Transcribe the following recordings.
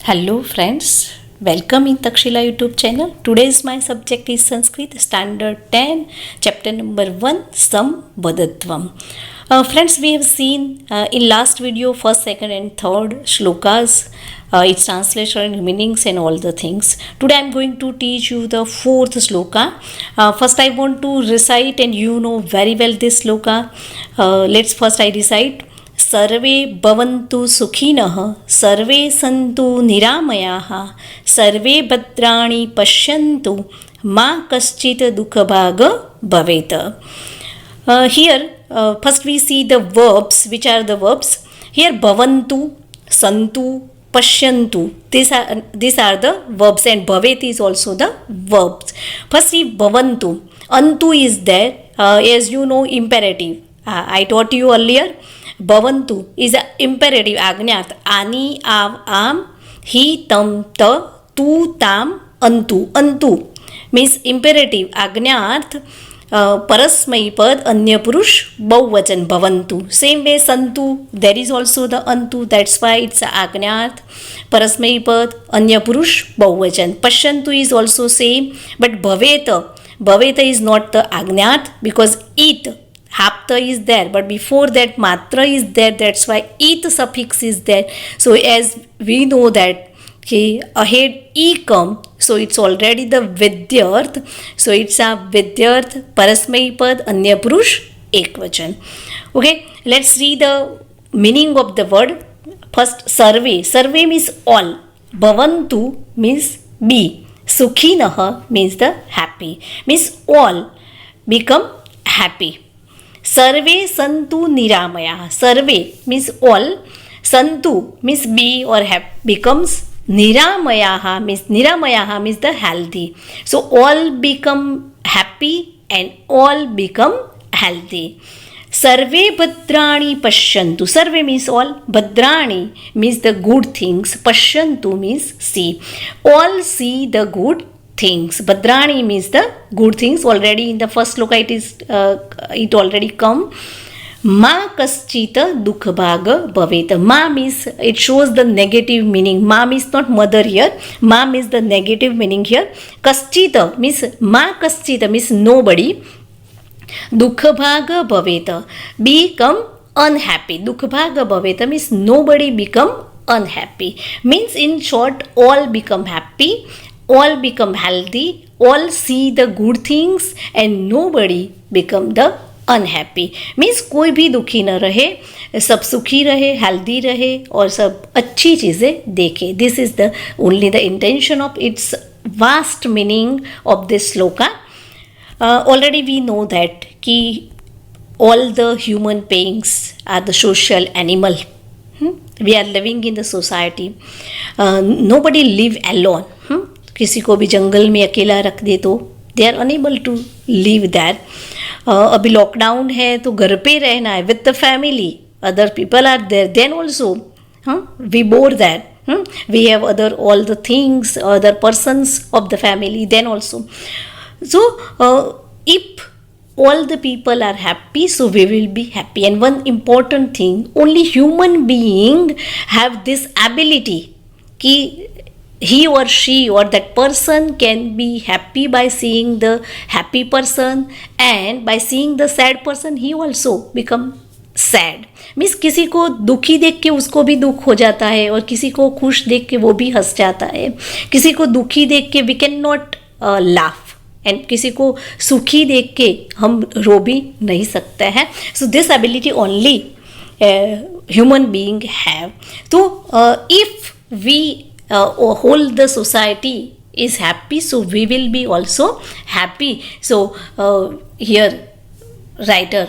Hello friends, welcome in Takshila YouTube channel. Today's my subject is Sanskrit Standard 10, chapter number 1, Sambadhatvam. Friends, we have seen in last video first, second and third shlokas, its translation, meanings and all the things. Today I am going to teach you the fourth shloka. First I want to recite, and you know very well this shloka. Let's first I recite. सर्वे भवन्तु सुखिनः सर्वे सन्तु निरामयाः सर्वे भद्राणि पश्यन्तु मा कश्चित् दुःखभाग् भवेत्. Here first we see the verbs. Which are the verbs? Here bhavantu, santu, pashyantu. These are the verbs, and bhavet is also the verbs. First see bhavantu. Antu is there, as you know, imperative. I taught you earlier. भवन्तु is a imperative आज्ञार्थ आनी आव आम ही तम त तू ताम अंतु. अंतु means imperative आज्ञार्थ परस्मयी पद अन्य पुरुष बहुवचन भवन्तु. Same way Santu, there is also the अंतु, that's why it's आज्ञार्थ परस्मयी पद अन्य पुरुष बहुवचन. पश्यन्तु is also same, but भवेत is not the आज्ञार्थ because it hapta is there, but before that matra is there, that's why it suffix is there. So as we know that ahead e come, so it's already the vidyarth, so it's a vidyarth parasmayi pad anya purush ekvachan. Okay, let's see the meaning of the word. First sarve means all, bhavantu means be, sukhinah means the happy, means all become happy. Sarve santu niramaya. Sarve means all. Santu means be or have becomes niramayaha means the healthy. So all become happy and all become healthy. Sarve bhadrani pashyantu. Sarve means all. Bhadrani means the good things. Pashyantu means see. All see the good things. Bhadrani means the good things. Already in the first sloka it already come. Ma kaschita dukkhabhaga bhaveta. Ma means it shows the negative meaning. Ma means not mother here. Ma means the negative meaning here. Kaschita means ma kaschita means nobody. Dukkhabhaga bhaveta become unhappy. Dukkhabhaga bhaveta means nobody become unhappy. Means in short, all become happy, all become healthy, all see the good things and nobody become the unhappy. Means कोई भी दुखी न रहे, सब सुखी रहे, healthy रहे और सब अच्छी चीज़ें देखे. This is the only the intention of its vast meaning of this sloka. Already we know that कि all the human beings are the social animal. We are living in the society. Nobody live alone. किसी को भी जंगल में अकेला रख दे तो they are unable to live that. अभी लॉकडाउन है तो घर पे रहना है with the family. Other people are there, then also we bore that. We have other all the things, other persons of the family, then also. So if all the people are happy, so we will be happy. And one important thing, only human being have this ability कि he or she or that person can be happy by seeing the happy person, and by seeing the sad person he also become sad. Means किसी को दुखी देख के उसको भी दुख हो जाता है और किसी को खुश देख के वो भी हंस जाता है. किसी को दुखी देख के we can not laugh, and किसी को सुखी देख के हम रो भी नहीं सकते हैं. So this ability only human being have. तो if we whole the society is happy, so we will be also happy. So here writer,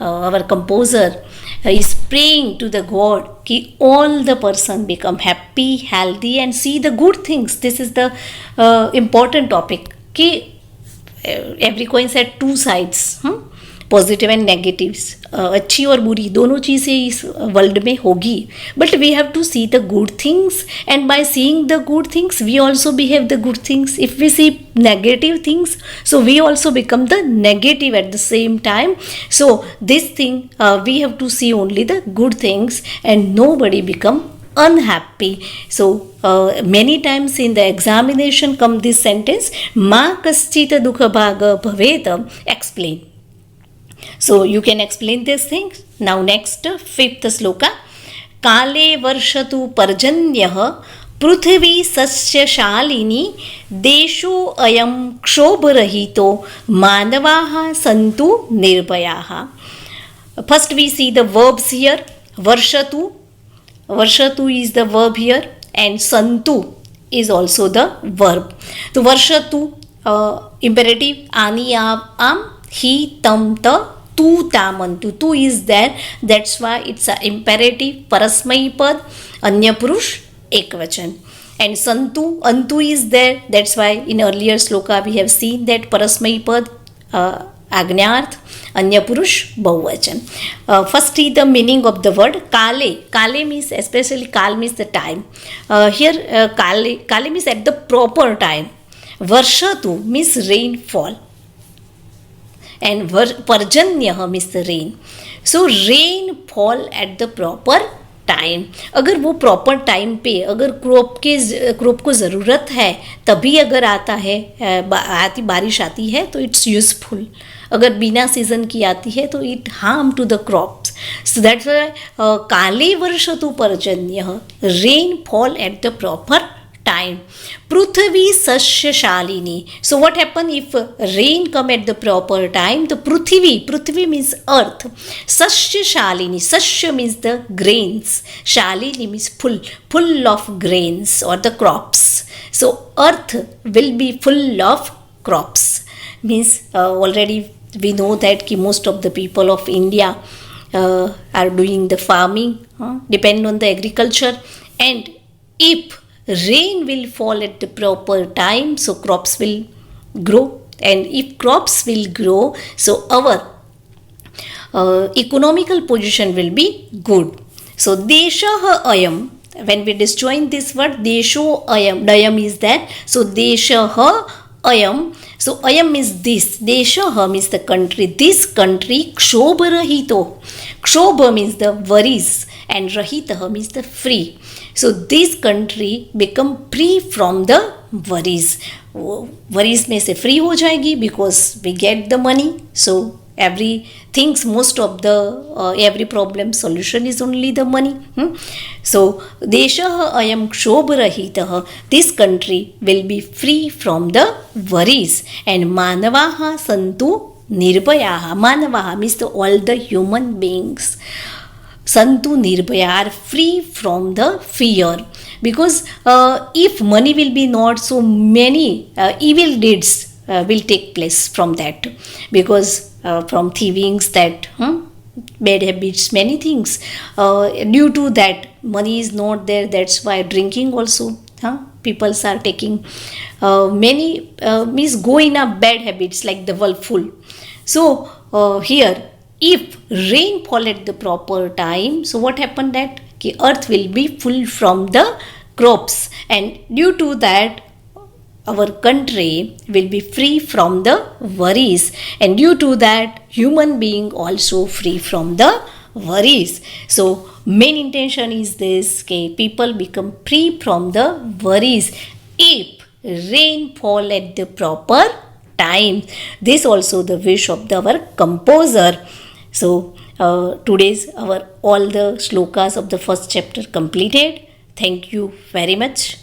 our composer is praying to the God कि all the person become happy, healthy and see the good things. This is the important topic कि every coin has two sides. Positive and negatives, अच्छी और बुरी दोनों चीज़ें इस world में होगी. But we have to see the good things, and by seeing the good things we also behave the good things. If we see negative things, so we also become the negative at the same time. So this thing we have to see only the good things and nobody become unhappy. So many times in the examination come this sentence, ma kaschit dukha bhaga bhavet, explain. So you can explain these things. Now next, fifth sloka. काले वर्षतु पर्जन्यः पृथिवी सस्यशालिनी देशो अयं क्षोभरहितो मानवाः सन्तु निर्भयाः. First we see the verbs here. Varshatu, Varshatu is the verb here, and Santu is also the verb. So Varshatu, imperative, ani av am, hi tam ta, tu tamantu. Tu is there, that's why it's an imperative. Parasmai pad, anya purush, ekvachan. And Santu, Antu is there, that's why in earlier sloka we have seen that Parasmai pad, Agnarth, Anya Purush, Bahuvachan. First is the meaning of the word Kale. Kale means, especially Kal means the time. Here Kale means at the proper time. Varshatu means rainfall. And Parjanyah means the rain. So rain fall at the proper time. अगर वो proper time पे अगर crop को ज़रूरत है तभी अगर आता है, बारिश आती है तो इट्स यूज़फुल. अगर बिना सीजन की आती है तो it harm to the crops. So that's काले वर्षतु पर्जन्यः, rainfall at the proper time. Prithvi Sasyashalini. So what happen if rain come at the proper time? The Prithvi means earth. Sasyashalini. Sasya means the grains. Shalini means full of grains or the crops. So earth will be full of crops. Means already we know that most of the people of India are doing the farming, depend on the agriculture, and if rain will fall at the proper time, so crops will grow, and if crops will grow, so our economical position will be good. So Deshah ayam, when we disjoin this word, Desho ayam, dayam is that, so Deshah ayam, so ayam is this, Deshah means the country, this country, Kshobha rahito, Kshobha means the worries, and rahitah means the free. So this country become free from the worries. Worries में से free हो जाएगी because we get the money. So most of the every problem solution is only the money. So Deshah ayam kshobharahitah, this country will be free from the worries, and manavaha santu nirbhayaha. Manavaha means all the human beings. Santu nirbhaya, are free from the fear, because if money will be not, so many evil deeds will take place from that, because from thievings, that bad habits, many things, due to that money is not there, that's why drinking also, people are taking many means go in a bad habits like the willful. So here, if rain fall at the proper time, so what happened that earth will be full from the crops, and due to that our country will be free from the worries, and due to that human being also free from the worries. So main intention is this, people become free from the worries if rain fall at the proper time. This also the wish of our composer. So today's all the shlokas of the first chapter completed. Thank you very much.